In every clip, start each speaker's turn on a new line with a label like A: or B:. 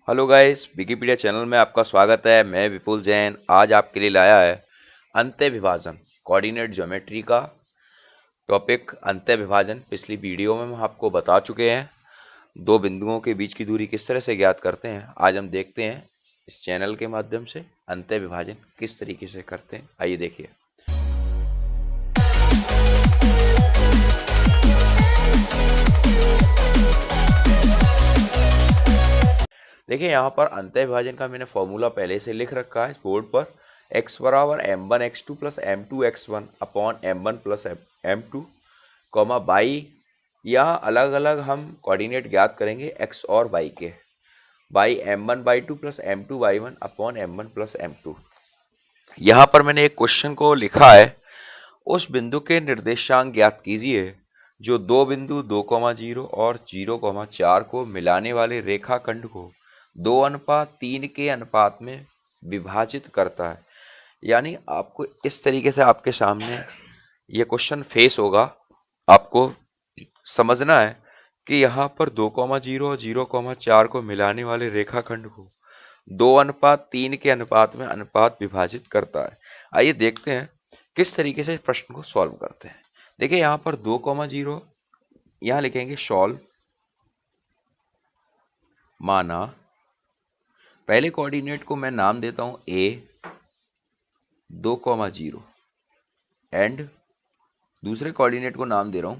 A: Hello guys, Wikipedia channel में आपका स्वागत है। मैं विपुल जैन आज आपके लिए लाया है अंत्य विभाजन कोऑर्डिनेट ज्योमेट्री का टॉपिक। अंत्य विभाजन पिछली वीडियो में हम आपको बता चुके हैं। दो बिंदुओं के बीच की दूरी किस तरह से ज्ञात करते हैं, आज हम देखते हैं इस चैनल के माध्यम से अंत्य विभाजन किस तरीके से करते हैं। आइए देखिए। देखिए यहाँ पर अंत्य विभाजन का मैंने फॉर्मूला पहले से लिख रखा है बोर्ड पर। x बराबर m1x2 plus m2x1 upon m1 plus m2 comma by, यहाँ अलग अलग हम कोऑर्डिनेट ज्ञात करेंगे x और y के। By m1/2 plus m2/1 upon m1 plus m2। यहाँ पर मैंने एक क्वेश्चन को लिखा है, उस बिंदु के निर्देशांक ज्ञात कीजिए जो दो बिंदु 2,0 और 0,4 को मिलाने वाले रेखाखंड को 2:3 के अनुपात में विभाजित करता है। यानी आपको इस तरीके से आपके सामने ये क्वेश्चन फेस होगा। आपको समझना है कि यहाँ पर 2,0 और 0,4 को मिलाने वाले रेखाखंड को 2:3 के अनुपात में अनुपात विभाजित करता है। आइए देखते हैं किस तरीके से इस प्रश्न को सॉल्व करते हैं। देखिए यहाँ पर 2,0 यहाँ लिखेंगे सॉल्व। माना पहले कोऑर्डिनेट को मैं नाम देता हूं a 2,0 एंड दूसरे कोऑर्डिनेट को नाम दे रहा हूं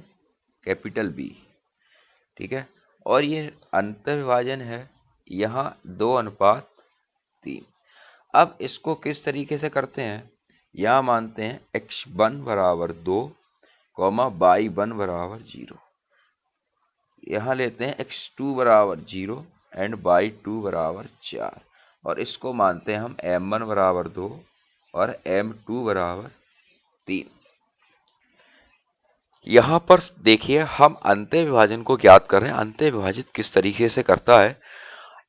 A: कैपिटल B। ठीक है, और ये अंतर विभाजन है यहाँ 2:3। अब इसको किस तरीके से करते हैं, यहाँ मानते हैं x1 बराबर 2 y1 बराबर 0। यहाँ लेते हैं x2 बराबर 0 एंड y2 बराबर 4 और इसको मानते हैं हम m1 बराबर 2 और m2 बराबर 3। यहाँ पर देखिए हम अंत्य विभाजन को ज्ञात कर रहे हैं। अंत्य विभाजित किस तरीके से करता है,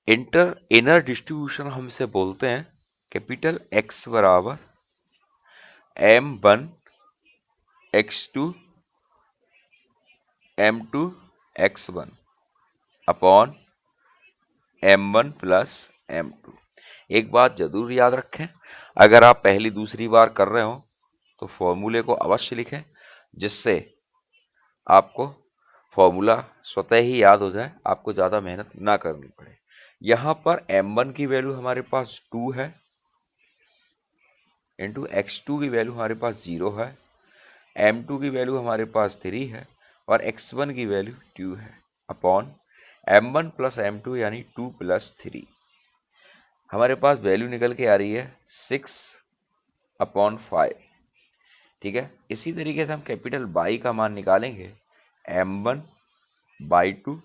A: इनर डिस्ट्रीब्यूशन हमसे बोलते हैं। कैपिटल X बराबर m1 x2 m2 x1 upon m1 plus m2। एक बात जरूर याद रखें, अगर आप पहली दूसरी बार कर रहे हो तो फॉर्मूले को अवश्य लिखें, जिससे आपको फॉर्मूला स्वतः ही याद हो जाए, आपको ज़्यादा मेहनत ना करनी पड़े। यहाँ पर m1 की वैल्यू हमारे पास 2 है इंटू x2 की वैल्यू हमारे पास 0 है, m2 की वैल्यू हमारे पास 3 है और x1 की वैल्यू 2 है अपॉन m1 प्लस m2 यानी 2 प्लस 3। हमारे पास वैल्यू निकल के आ रही है 6/5। ठीक है, इसी तरीके से हम कैपिटल बाई का मान निकालेंगे m1/2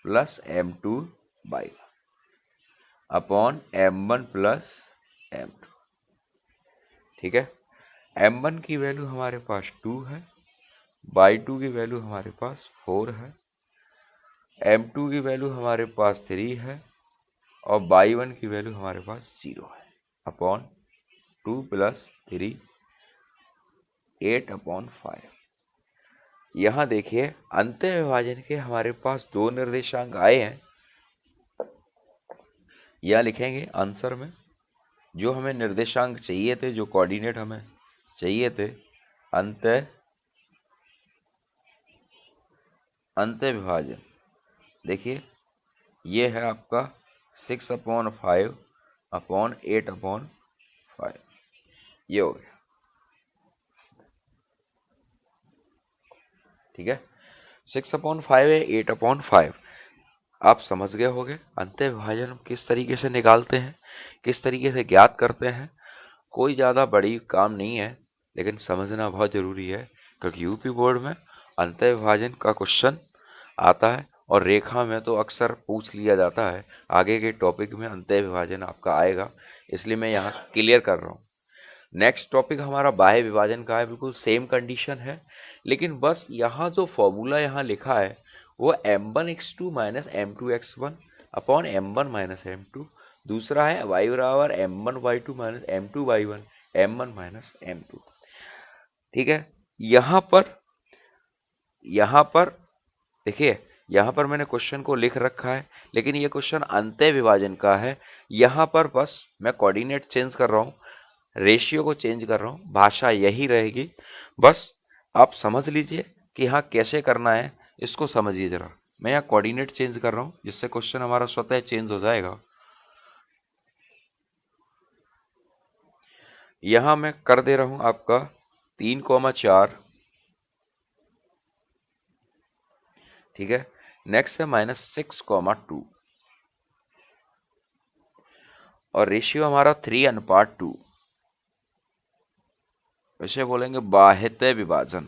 A: plus m2/1 upon m1 plus m2। ठीक है, m1 की वैल्यू हमारे पास 2 है, y2 की वैल्यू हमारे पास 4 है, m2 की वैल्यू हमारे पास 3 है और y1 की वैल्यू हमारे पास 0 है अपॉन 2 प्लस 3 8/5। यहाँ देखिए अंत्य विभाजन के हमारे पास दो निर्देशांक आए हैं। यह लिखेंगे आंसर में जो हमें निर्देशांक चाहिए थे, जो कोऑर्डिनेट हमें चाहिए थे अंत्य विभाजन। देखिए ये है आपका 6/5 अपॉन 8/5। ये हो गया। ठीक है, 6/5 है 8/5। आप समझ गए होंगे अंत्य विभाजन हम किस तरीके से निकालते हैं, किस तरीके से ज्ञात करते हैं। कोई ज़्यादा बड़ी काम नहीं है, लेकिन समझना बहुत ज़रूरी है, क्योंकि यूपी बोर्ड में अंत्य विभाजन का क्वेश्चन आता है और रेखा में तो अक्सर पूछ लिया जाता है। आगे के टॉपिक में अंत्य विभाजन आपका आएगा, इसलिए मैं यहाँ क्लियर कर रहा हूँ। नेक्स्ट टॉपिक हमारा बाह्य विभाजन का है। बिल्कुल सेम कंडीशन है, लेकिन बस यहाँ जो फॉर्मूला यहाँ लिखा है वो m1x2 minus m2x1 upon m1 minus m2। दूसरा है y बराबर m1y2 minus m2y1 m1 minus m2। ठीक है, यहाँ पर देखिए यहाँ पर मैंने क्वेश्चन को लिख रखा है, लेकिन ये क्वेश्चन अंत्य विभाजन का है। यहाँ पर बस मैं कोऑर्डिनेट चेंज कर रहा हूँ, रेशियो को चेंज कर रहा हूँ, भाषा यही रहेगी। बस आप समझ लीजिए कि हाँ कैसे करना है, इसको समझिए जरा। मैं यहाँ कोऑर्डिनेट चेंज कर रहा हूँ, जिससे क्वेश्चन हमारा स्वतः चेंज हो जाएगा। यहाँ मैं कर दे रहा हूँ आपका 3,4, ठीक है। नेक्स्ट है -6,2 और रेशियो हमारा 3:2। वैसे बोलेंगे बाह्यतः विभाजन।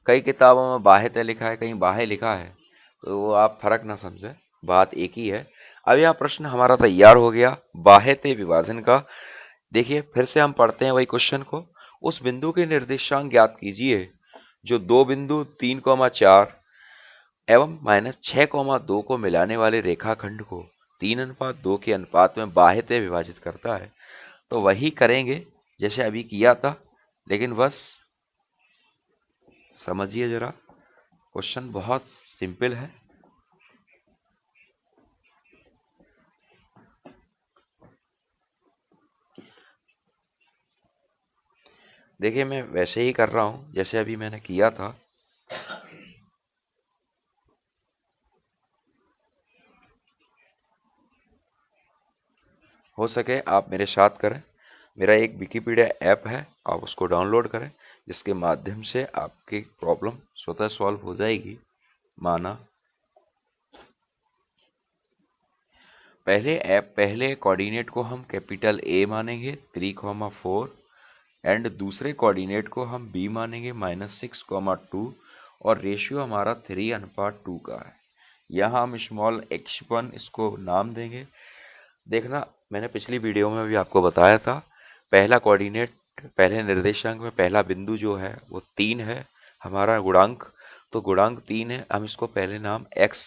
A: कई किताबों में बाह्यतः लिखा है, कहीं बाह्य लिखा है, तो वो आप फर्क ना समझे, बात एक ही है। अब यह प्रश्न हमारा तैयार हो गया बाह्यतः विभाजन का। देखिए फिर से हम पढ़ते हैं वही क्वेश्चन को। उस बिंदु के निर्देशांक ज्ञात कीजिए जो दो बिंदु 3,4 एवं -6,2 को मिलाने वाले रेखाखंड को 3:2 के अनुपात में बाह्यतः विभाजित करता है। तो वही करेंगे जैसे अभी किया था, लेकिन बस समझिए जरा, क्वेश्चन बहुत सिंपल है। देखिए मैं वैसे ही कर रहा हूं जैसे अभी मैंने किया था। हो सके आप मेरे साथ करें। मेरा एक विकिपीडिया ऐप है, आप उसको डाउनलोड करें, जिसके माध्यम से आपकी प्रॉब्लम स्वतः सॉल्व हो जाएगी। माना पहले कोऑर्डिनेट को हम कैपिटल ए मानेंगे 3,4 एंड दूसरे कोऑर्डिनेट को हम बी मानेंगे -6,2 और रेशियो हमारा 3:2 का है। यहाँ हम स्मॉल x1 इसको नाम देंगे। देखना मैंने पिछली वीडियो में भी आपको बताया था, पहला कोऑर्डिनेट पहले निर्देशांक में पहला बिंदु जो है वो 3 है हमारा गुणांक, तो गुणांक 3 है, हम इसको पहले नाम x,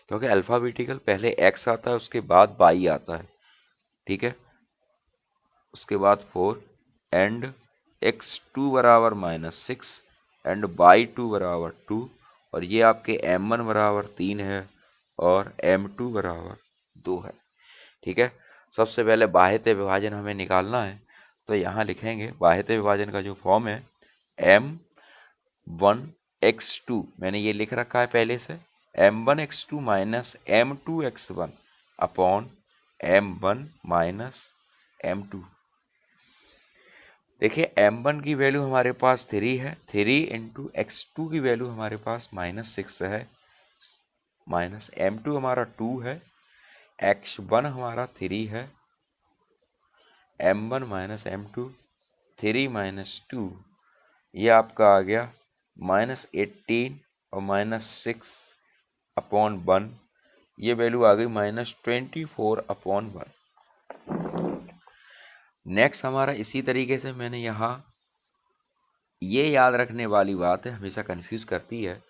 A: क्योंकि अल्फ़ाबेटिकल पहले x आता है उसके बाद y आता है, ठीक है। उसके बाद 4 एंड x2 बराबर -6 एंड y2 बराबर 2 और ये आपके m1 बराबर 3 है और m2 बराबर 2 है, ठीक है। सबसे पहले बाह्यतः विभाजन हमें निकालना है, तो यहाँ लिखेंगे बाह्यतः विभाजन का जो फॉर्म है m1x2, मैंने ये लिख रखा है पहले से, m1x2 minus m2x1 upon m1 minus m2। देखिए m1 की वैल्यू हमारे पास 3 है, 3 इंटू x2 की वैल्यू हमारे पास -6 है, माइनस m2 हमारा 2 है, x1 हमारा 3 है, m1 माइनस m2, 3 माइनस 2, ये आपका आ गया -18 और -6 अपॉन 1, ये वैल्यू आ गई -24 अपॉन 1। नेक्स्ट हमारा इसी तरीके से मैंने यहाँ, ये याद रखने वाली बात है, हमेशा कंफ्यूज करती है,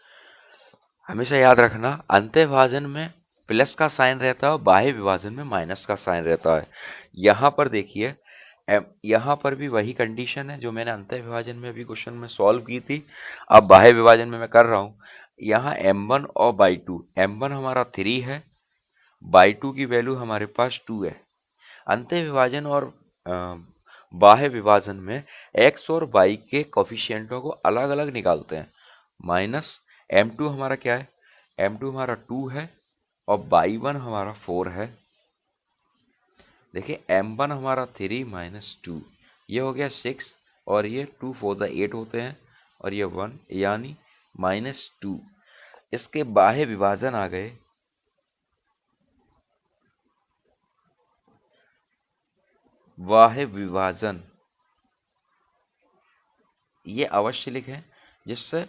A: हमेशा याद रखना अंत्य विभाजन में प्लस का साइन रहता है और बाह्य विभाजन में माइनस का साइन रहता है। यहाँ पर देखिए यहाँ पर भी वही कंडीशन है जो मैंने अंत्य विभाजन में अभी क्वेश्चन में सॉल्व की थी, अब बाह्य विभाजन में मैं कर रहा हूँ। यहाँ m1 और m2, m1 हमारा 3 है, m2 की वैल्यू हमारे पास 2 है। अंत्य विभाजन और बाह्य विभाजन में x और y के कोफिशिएंटों को अलग अलग निकालते हैं। माइनस m2 हमारा क्या है, m2 हमारा 2 है और y1 हमारा 4 है। देखिए m1 हमारा 3 माइनस 2, ये हो गया 6 और ये 2 4 जा 8 होते हैं और ये 1 यानी -2। इसके बाह्य विभाजन आ गए, बाह्य विभाजन ये अवश्य लिखें, जिससे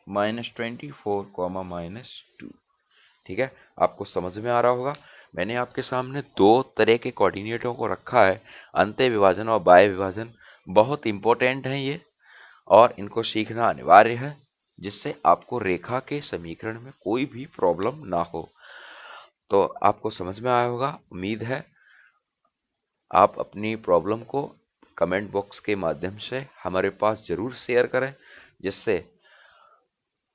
A: -24 -2, ठीक है। आपको समझ में आ रहा होगा, मैंने आपके सामने दो तरह के कोऑर्डिनेटों को रखा है, अंत्य विभाजन और बाह्य विभाजन। बहुत इंपॉर्टेंट हैं ये और इनको सीखना अनिवार्य है, जिससे आपको रेखा के समीकरण में कोई भी प्रॉब्लम ना हो। तो आपको समझ में आया होगा, उम्मीद है। आप अपनी प्रॉब्लम को कमेंट बॉक्स के माध्यम से हमारे पास ज़रूर शेयर करें, जिससे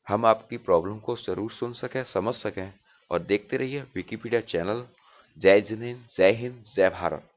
A: हम आपकी प्रॉब्लम को ज़रूर सुन सकें, समझ सकें। और देखते रहिए विकिपीडिया चैनल। जय जिनेंद्र, जय हिंद, जय भारत।